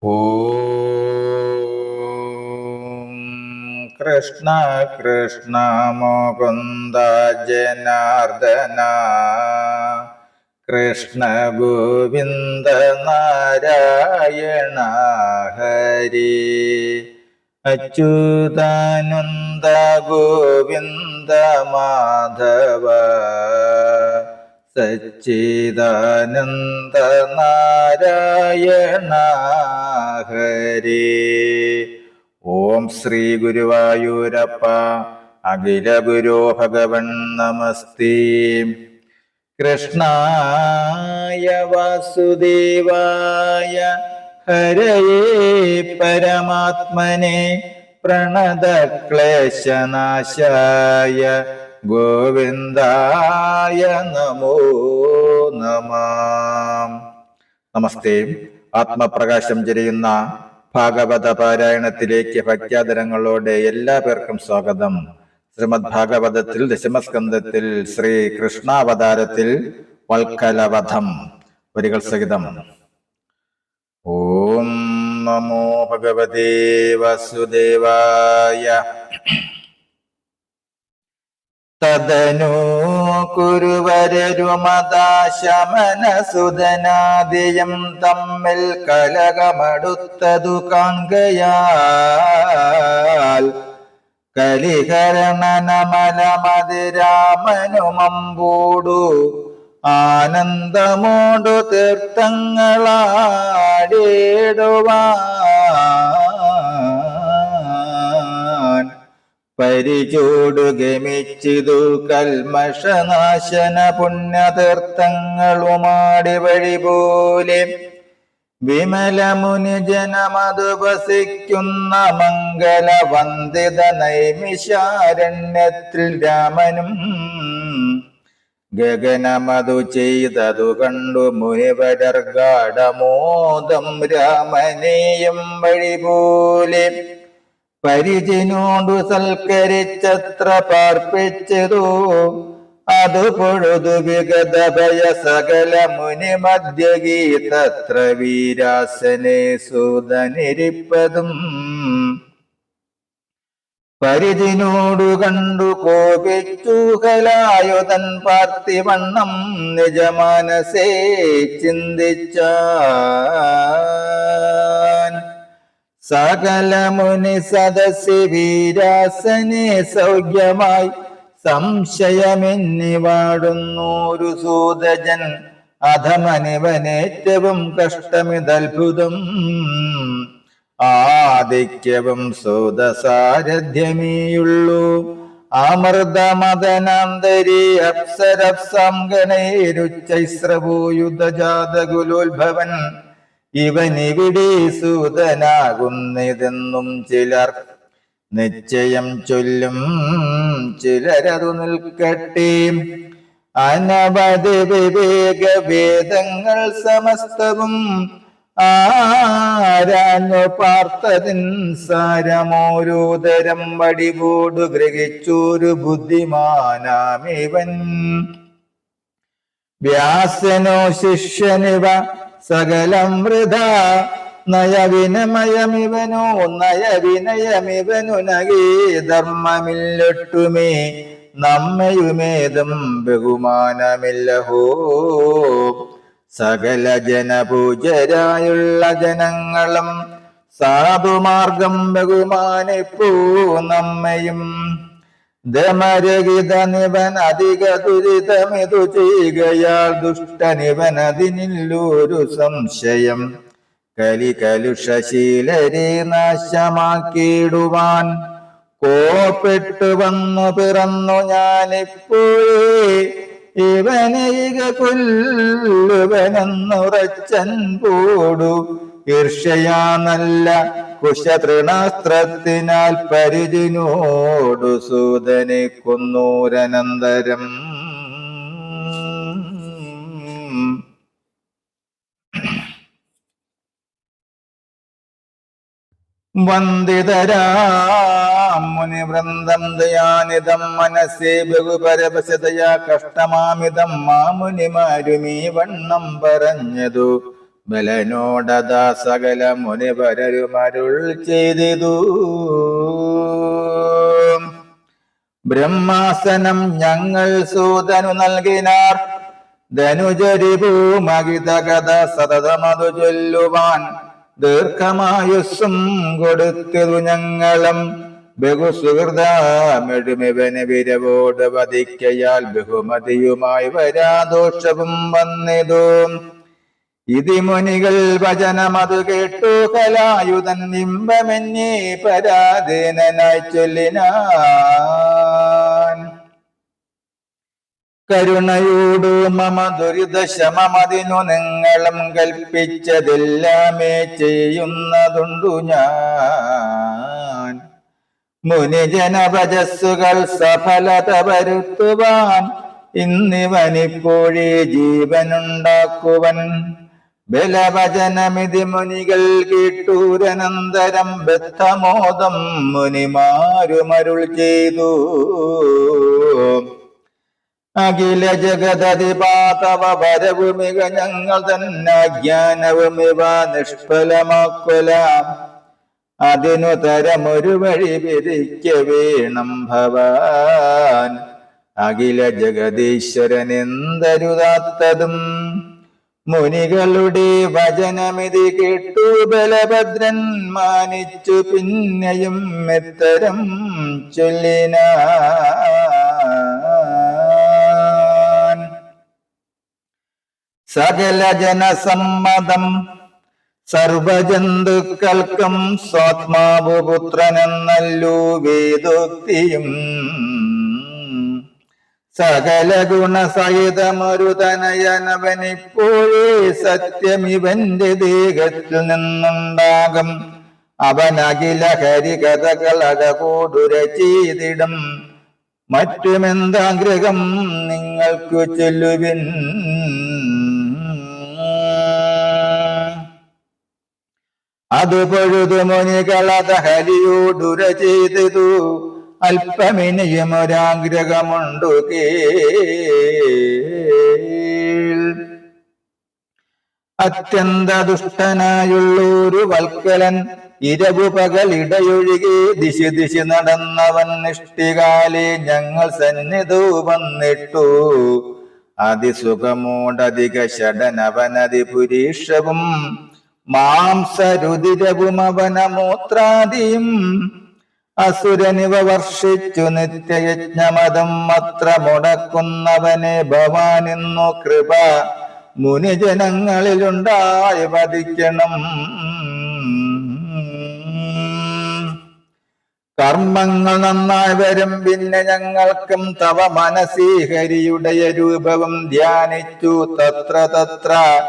ഓം കൃഷ്ണ കൃഷ്ണ മുകുന്ദ ജനാർദ്ദന കൃഷ്ണ ഗോവിന്ദ നാരായണ ഹരി അച്യുതാനന്ദ ഗോവിന്ദ മാധവ സച്ചിദാനന്ദ നാരായണ ഹരി. ഓം ശ്രീ ഗുരുവായൂരപ്പ അഖില ഗുരോ ഭഗവൻ നമസ്തേ. കൃഷ്ണായ വാസുദേവായ ഹരയേ പരമാത്മനെ പ്രണതക്ലേശനാശായ ഗോവിന്ദായ നമോ നമഃ. നമസ്തേ. ആത്മപ്രകാശം ചൊരിയുന്ന ഭാഗവത പാരായണത്തിലേക്ക് ഭക്ത്യാദരങ്ങളോടെ എല്ലാ പേർക്കും സ്വാഗതം. ശ്രീമദ് ഭാഗവതത്തിൽ ദശമസ്കന്ധത്തിൽ ശ്രീ കൃഷ്ണാവതാരത്തിൽ വൽക്കലവധം വരികൾ സഹിതം. ഓം നമോ ഭഗവതേ വസുദേവായ. തദനു കുരുവരരുമദാശമനസുതനാദിയം തമ്മിൽ കലകമടുത്തതു കാൺകയാൽ കലികരണനമലമതിരാമനുമമ്പൂടു ആനന്ദമോടു തീർത്ഥങ്ങളാടേടുവാൻ പരിചോടു ഗമിച്ചിതു കൽമഷനാശന പുണ്യതീർത്ഥങ്ങളുമാടി വഴി പോലെ വിമലമുനി ജനമതുപസിക്കുന്ന മംഗലവന്ദിത നൈമിഷാരണ്യത്തിൽ രാമനും ഗഗനമതു ചെയ്തതു കണ്ടു മുനിവരർഗാഢമോദം രാമനെയും വഴി പോലെ പരിചിനോടു സൽക്കരിച്ചത്ര പാർപ്പിച്ചതോ അതു പൊഴുതു വിഗത ഭയ സകല മുനി മധ്യഗീതത്ര വീരാസനെ സൂതനിരിപ്പതും പരിചിനോടു കണ്ടു കോപിച്ചു കലായുധൻ പാർത്തിവണ്ണം നിജമാനസേ ചിന്തിച്ചാൻ. സകല മുനി സദസ്സി വീരാസനെ സൗഖ്യമായി സംശയമെന്നിവാടുന്നൂരു സൂതജൻ അധമനിവനേറ്റവും കഷ്ടമിതത്ഭുതം ആദിക്യവും സൂതസാരഥ്യമേയുള്ളൂ അമൃതമദനാന്തരി അപ്സരപ്സംഗനൈരുച്ചൈസ്രഭൂയുധജാതകുലോത്ഭവൻ ഇവനിവിടെ സൂതനാകുന്നിതെന്നും ചിലർ നിശ്ചയം ചൊല്ലും, ചിലരതു നിൽക്കട്ടെ. അനവധി വിവേക വേദങ്ങൾ സമസ്തവും ആരാഞ്ഞു പാർത്തതിൻ സാരമോരോദരം വടിവോടു ഗ്രഹിച്ചൊരു ബുദ്ധിമാനാമിവൻ. വ്യാസനോ ശിഷ്യനിവ സകലം വൃഥ നയവിനമയമിവനോ നയവിനയമിവനു നഗേ ധർമ്മമില്ലൊട്ടുമേ നമ്മയുമേതും ബഹുമാനമില്ലഹോ. സകല ജനപൂജരായുള്ള ജനങ്ങളും സാധുമാർഗം ബഹുമാനിപ്പൂ നമ്മയും. ദമരഹിത നിവൻ അധിക ദുരിതമിതു ചെയ്യുകയാൽ ദുഷ്ടനിവൻ അതിനില്ലൊരു സംശയം. കലികലുഷശീലരെ നാശമാക്കിയിടുവാൻ കോപ്പെട്ടു വന്നു പിറന്നു ഞാനിപ്പോഴേ ഇവനൈക കൊല്ലുവനെന്നുറച്ചൻ പോടു. ഈർഷയാ നല്ല കുശതൃണാസ്ത്രത്തിനാൽ പരിചിനോടു സൂതനെ കൊന്നൂരനന്തരം. വന്ദിതരാം മുനിവൃന്ദം ദയാനിതം മനസ്സേ ബഹുപരവശതയാ കഷ്ടമാമിതം മാമുനിമാരുമീ വണ്ണം പറഞ്ഞതു ബലനോടതാ സകല മുനിവരരുമരുൾ ചെയ്തിതു. ബ്രഹ്മാസനം ഞങ്ങൾ സൂതനു നൽകിനാർ, ധനുജരിഭൂമഹിത കഥ സതതമതു ചൊല്ലുവാൻ. ദീർഘമായുസ്സും കൊടുത്തിരു ഞങ്ങളും ബഹുസുഹൃതമെഴുമിവന് വിരവോട് വധിക്കയാൽ ബഹുമതിയുമായി വരാദോഷവും വന്നിതു. ഇതിമുനികൾ വചനമതു കേട്ടു കലായുധൻ ഇമ്പമെന്നേ പരാധീനനായി ചൊല്ലിനാൻ. കരുണയോടു മമ ദുരിതശമമതിനു നിങ്ങളും കൽപ്പിച്ചതെല്ലാമേ ചെയ്യുന്നതുണ്ടു ഞാൻ. മുനിജനഭജസ്സുകൾ സഫലത വരുത്തുവാൻ ഇന്നിവനിപ്പോഴേ ജീവനുണ്ടാക്കുവൻ. ബലവചനമിതി മുനികൾ കേട്ടൂരനന്തരം ബദ്ധമോദം മുനിമാരുമരുൾ ചെയ്തു. അഖില ജഗദധിപാതവ വരവുമിക ഞങ്ങൾ തന്നജ്ഞാനവുമിവ നിഷ്ഫലമാക്കൊലാം. അതിനു തരമൊരു വഴി വിരിക്ക വേണം ഭവാൻ. അഖില ജഗദീശ്വരനെന്തരുതാത്തതും. മുനികളുടെ വചനമിതി കേട്ടു ബലഭദ്രൻ മാനിച്ചു പിന്നെയും ഇത്തരം ചൊല്ലിനാൻ. സകല ജനസമ്മതം സർവജന്തുക്കൾക്കും സ്വാത്മാവു പുത്രനെന്നല്ലു വേദോക്തിയും. സകല ഗുണസഹിതമൊരു തനയനവനിപ്പോഴേ സത്യമിവന്റെ ദേഹത്തിൽ നിന്നുണ്ടാകും. അവൻ അഖില ഹരികഥകളഴകൂടുര ചെയ്തിടും. മറ്റുമെന്താഗ്രഹം നിങ്ങൾക്കു ചൊല്ലുവിൻ. അത് പൊഴുതു മുനികളത ഹരിയോടുര ചെയ്തു. അല്പമിനിയുമൊരാഗ്രഹമുണ്ടു കേൾ. അത്യന്ത ദുഷ്ടനായുള്ളൊരു വൽക്കലൻ ഇരവു പകലിടയൊഴികെ ദിശി ദിശി നടന്നവൻ നിഷ്ഠികാലെ ഞങ്ങൾ സന്നിധു വന്നിട്ടു. അതിസുഖമോടധിക ഷടനവനതിപുരീഷവും മാംസരുതിരവും അവനമൂത്രാദിയും. അസുരനിവ വർഷിച്ചു നിത്യയജ്ഞമതം അത്ര മുടക്കുന്നവനെ ഭവാനിന്നു കൃപ മുനിജനങ്ങളിലുണ്ടായി വധിക്കണം. കർമ്മങ്ങൾ നന്നായി വരും പിന്നെ ഞങ്ങൾക്കും തവ മനസീ ഹരിയുടെ രൂപവും ധ്യാനിച്ചു തത്ര തത്ര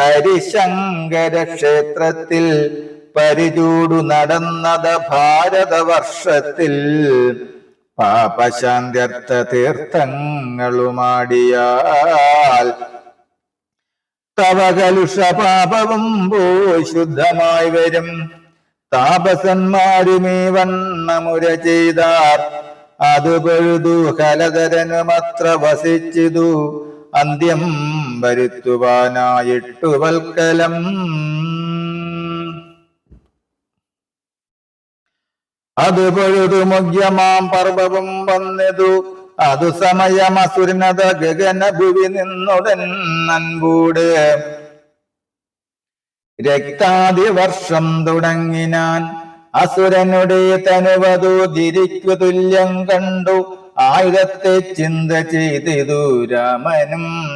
ഹരിശങ്കര ക്ഷേത്രത്തിൽ പരിചൂടു നടന്നത് ഭാരതവർഷത്തിൽ. പാപശാന്ത്യർത്ഥ തീർത്ഥങ്ങളുമാടിയാൽ തവ കലുഷ പാപവും പോയി ശുദ്ധമായി വരും. താപസന്മാരുമേ വണ്ണമുര ചെയ്താർ. അത് പൊഴുതു കലധരനുമത്ര വസിച്ചിതു. അന്ത്യം വരുത്തുവാനായിട്ടു വൽക്കലം. അത് പൊഴുതു മുഖ്യമാം പർവവും വന്നിതു. അതു സമയമസുരനത ഗഗന ഭുവി നിന്നുടൻ അൻപൂട്. രക്താദിവർഷം തുടങ്ങിനാൻ അസുരനുടെ തനുവതു ഗിരിക്കു തുല്യം കണ്ടു. ആയുധത്തെ ചിന്ത ചെയ്തിതു രാമനും.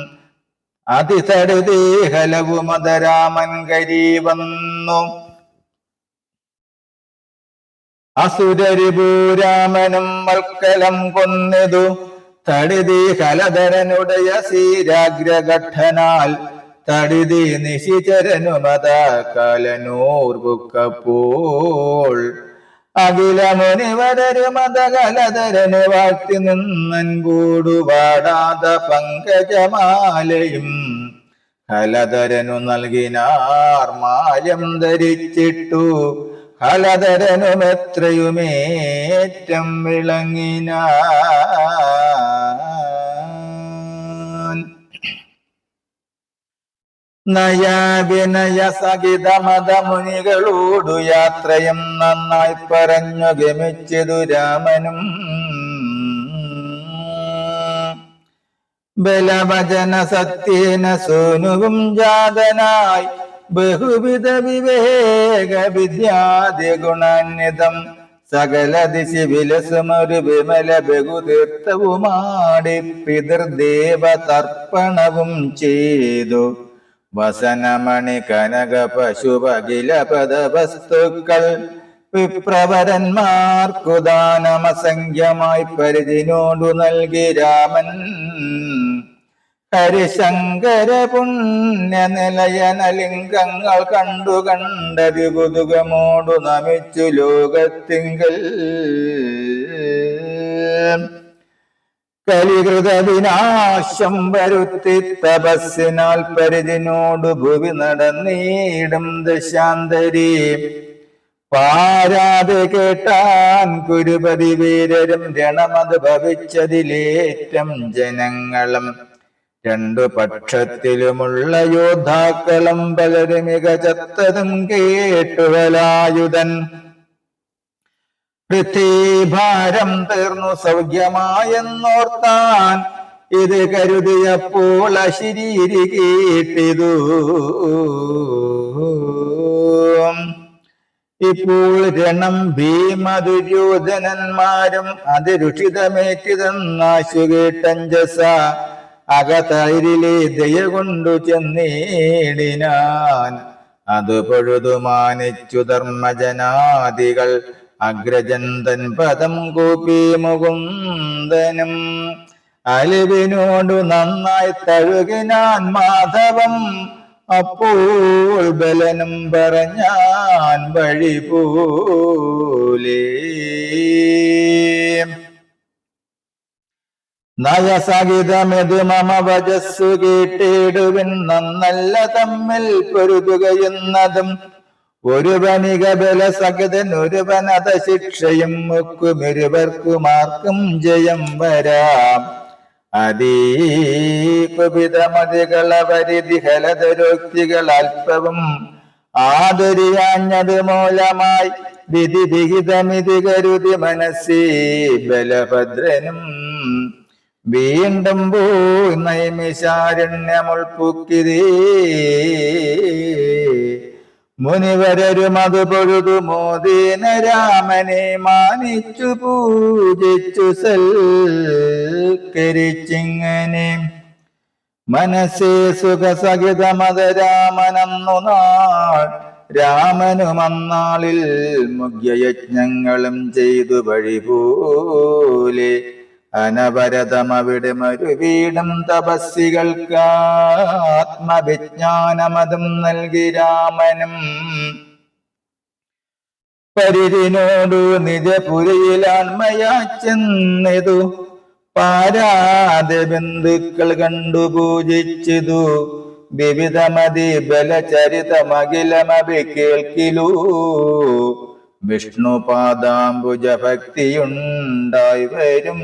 അതിസടുദേഹലവു മദരാമൻ കരി വന്നു. അസുരരിപൂരാമനും വൽക്കലം കൊന്നിതു. തടിതി ഹലധരനുടയ ശീരാഗ്രഘട്ടനാൽ. തടിതി നിശിചരനുമത കാലനൂർബുക്കപ്പോൾ. അഖില മുനിവരരുമത കലധരനു വാഴ്ത്തി നിന്നൻകൂടു വാടാത പങ്കജമാലയും. ഹലധരനു നൽകിനാർ മാല്യം ധരിച്ചിട്ടു. ഹലധരനുമെത്രയുമേറ്റം വിളങ്ങിനാൻ. നയാവിനയ സഹിതമതമുനികളോടു യാത്രയും നന്നായി പറഞ്ഞു ഗമിച്ചതു രാമനും. ബലവചന സത്യേന സോനുവും ജാതനായി ബഹുവിധ വിവേക വിദ്യാദി ഗുണാന്വിതം സകല ദിശി വിലസുമൊരു വിമല ബഹുതീർത്ഥവുമാടി പിതൃദേവ തർപ്പണവും ചെയ്തു. വസനമണി കനക പശുപകില പദവസ്തുക്കൾ വിപ്രവരന്മാർക്കു ദാനമസംഖ്യമായി പരിധിനോടു നൽകി രാമൻ. ഹരിശങ്കര പുണ്യനിലയനലിംഗങ്ങൾ കണ്ടു കണ്ടതി കുതുകമോടു നമിച്ചു ലോകത്തിങ്കൽ. കലികൃത വിനാശം വരുത്തി തപസ്സിനാൽ പരിധിനോടു ഭുവി നടന്നീടും ദശാന്തരി. പാരാതെ കേട്ടാൻ കുരുപതി വീരരും രണമത് ഭവിച്ചതിലേറ്റം ജനങ്ങളും. രണ്ടു പക്ഷത്തിലുമുള്ള യോദ്ധാക്കളും പലരും മികച്ചതും കേട്ടുവലായുധൻ. പൃഥ്വിഭാരം തീർന്നു സൗഖ്യമായെന്നോർത്താൻ ഇത് കരുതിയപ്പോൾ അശരീരി കേട്ടിതു. ഇപ്പോൾ രണം ഭീമദുര്യോധനന്മാരും അതിരുഷിതമേറ്റിതെന്നാശു കേട്ടഞ്ജസ അകതൈരിലെ ദയ കൊണ്ടു ചെന്നേടിനാൻ. അത് പൊഴുതു മാനിച്ചു ധർമ്മജനാദികൾ അഗ്രജന്തൻ പദം കൂപ്പി മുകുന്ദനും. അലിവിനോടു നന്നായി തഴുകിനാൻ മാധവം. അപ്പോൾ ബലനും പറഞ്ഞാൻ വഴി പോലെ. നയസഹിതമിതു മമ വജസ്സു കേട്ടിടുവിൻ നന്നല്ല തമ്മിൽ പൊരുതുകയെന്നതും. ഒരുവനിക ബലസഹിതൻ ഒരുവനത ശിക്ഷയും മുക്കുമിരുവർക്കുമാർക്കും ജയം വരാം. അതീകുപിതമതികള പരിധി ഹലതരോക്തികൾ അല്പവും ആദരിയാഞ്ഞത് മൂലമായി വിധി വിഹിതമിതി കരുതി മനസ്സി ബലഭദ്രനും. വീണ്ടും പോയി നൈമിഷാരണ്യമുൾപ്പുക്കിതേ മുനിവരരും അത് പൊഴുതു മോദീന രാമനെ മാനിച്ചു പൂജിച്ചു സൽക്കരിച്ചിങ്ങനെ. മനസ്സേ സുഖസഹിതമത രാമനന്നു നാൾ. രാമനുമന്നാളിൽ മുഖ്യയജ്ഞങ്ങളും ചെയ്തു വഴി പോലെ. അനവരതമവിടെ മരുവീടും തപസ്സികൾക്ക് ആത്മവിജ്ഞാനമതും നൽകി രാമനും. പരിധിനോടു നിജപുരയിലാൺമയാ ചെന്നിതു. പാരാതെ ബന്ധുക്കൾ കണ്ടു പൂജിച്ചിതു. വിവിധമതി ബലചരിതമഖിലമഭി കേൾക്കിലൂ. വിഷ്ണുപാദാംബുജ ഭക്തിയുണ്ടായി വരും.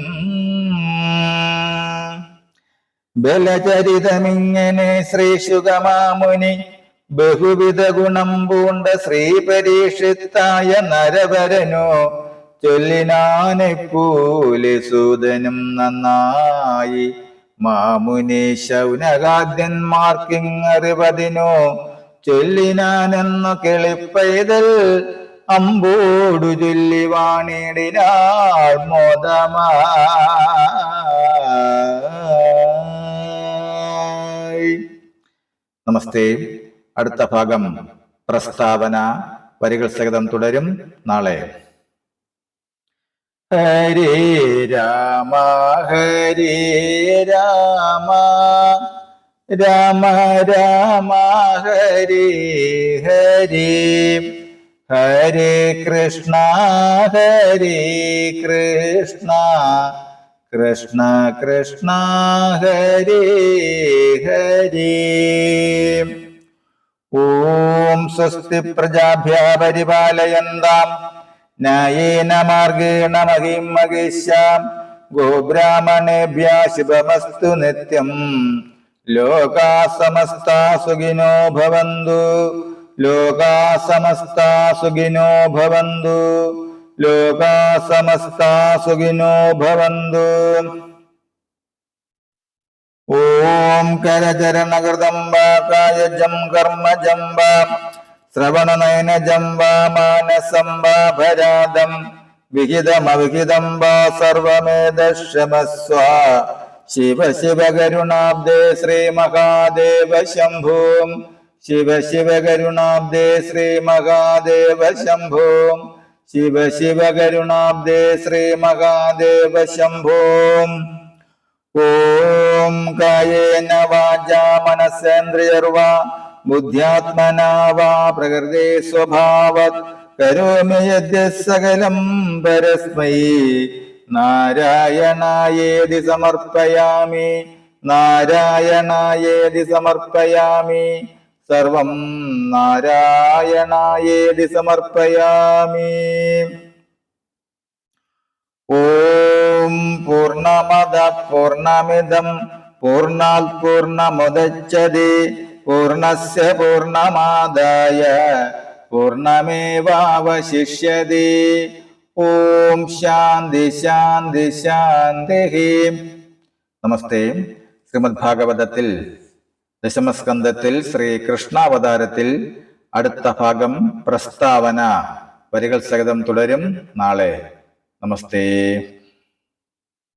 ബലചരിതമിങ്ങനെ ശ്രീശുകമാമുനി ബഹുവിധ ഗുണം പൂണ്ട ശ്രീ പരീക്ഷിത്തായ നരവരനോ ചൊല്ലിനാനെപ്പോലെ സൂതനും നന്നായി. മാമുനി ശൗനകാദ്യന്മാർക്കിങ്ങറിവതിനോ ചൊല്ലിനാനെന്നു കിളിപ്പൈതൽ അമ്പോടു ചൊല്ലി വാണിടിനാൾ മോദമായി. നമസ്തേ. അടുത്ത ഭാഗം പ്രസ്താവന വരികൾ സഹിതം തുടരും നാളെ. ഹരേ രാമ ഹരേ രാമ രാമ രാമ ഹരേ ഹരേ. ഹരേ കൃഷ്ണ ഹരേ കൃഷ്ണ കൃഷ്ണ കൃഷ്ണ ഹരേ ഹരേ. ഓം സ്വസ്തി പ്രജാഭ്യഃ പരിപാലയന്താം ന്യായേന മാർഗേണ മഹിം മഹിഷ്യാം. ഗോബ്രാഹ്മണേഭ്യഃ ശുഭമസ്തു നിത്യം. ലോകാ സമസ്താ സുഖിനോ ഭവന്തു. ലോകാ സമസ്താ സുഖിനോ ഭവന്തു. ലോകാ സമസ്താ സുഖിനോ ഭവന്തു. ഓം കരചരണകൃതം വാ കായജം കർമ്മജം വാ ശ്രവണനയനജം വാ മാനസം വാ ഭരാദം വിഹിതമവിഹിതം വാ സർവമേതശ്രമസ്വ. ശിവ ശിവ കരുണാബ്ദേ ശ്രീ മഹാദേവ ശംഭോ. ശിവ ശിവ കരുണാബ്ദേ ശ്രീ മഹാദേവ ശംഭോ. ശിവ ശിവ കരുണാബ്ദേ ശ്രീ മഹാദേവ ശംഭോ. ഓം കായേന വാചാ മനസേന്ദ്രിയർവാ ബുദ്ധ്യാത്മനാ വാ പ്രകൃതേ സ്വഭാവത് കരോമി യദ്യ സകലം പരസ്മൈ നാരായണായേതി സമർപ്പയാമി. നാരായണായേതി സമർപ്പയാമി. സർവം നാരായണായേതി സമർപ്പയാമി. ഓം പൂർണ്ണമദ പൂർണ്ണമിദം പൂർണ്ണാത് പൂർണ്ണമുദച്യതേ പൂർണ്ണസ്യ പൂർണ്ണമാദായ പൂർണ്ണമേവാവശിഷ്യതേ. ഓം ശാന്തി ശാന്തി ശാന്തി. നമസ്തേ. ശ്രീമദ് ഭാഗവതത്തിൽ ദശമസ്കന്ധത്തിൽ ശ്രീകൃഷ്ണാവതാരത്തിൽ അടുത്ത ഭാഗം പ്രസ്താവന വരികൾ സഹിതം തുടരും നാളെ. നമസ്തേ.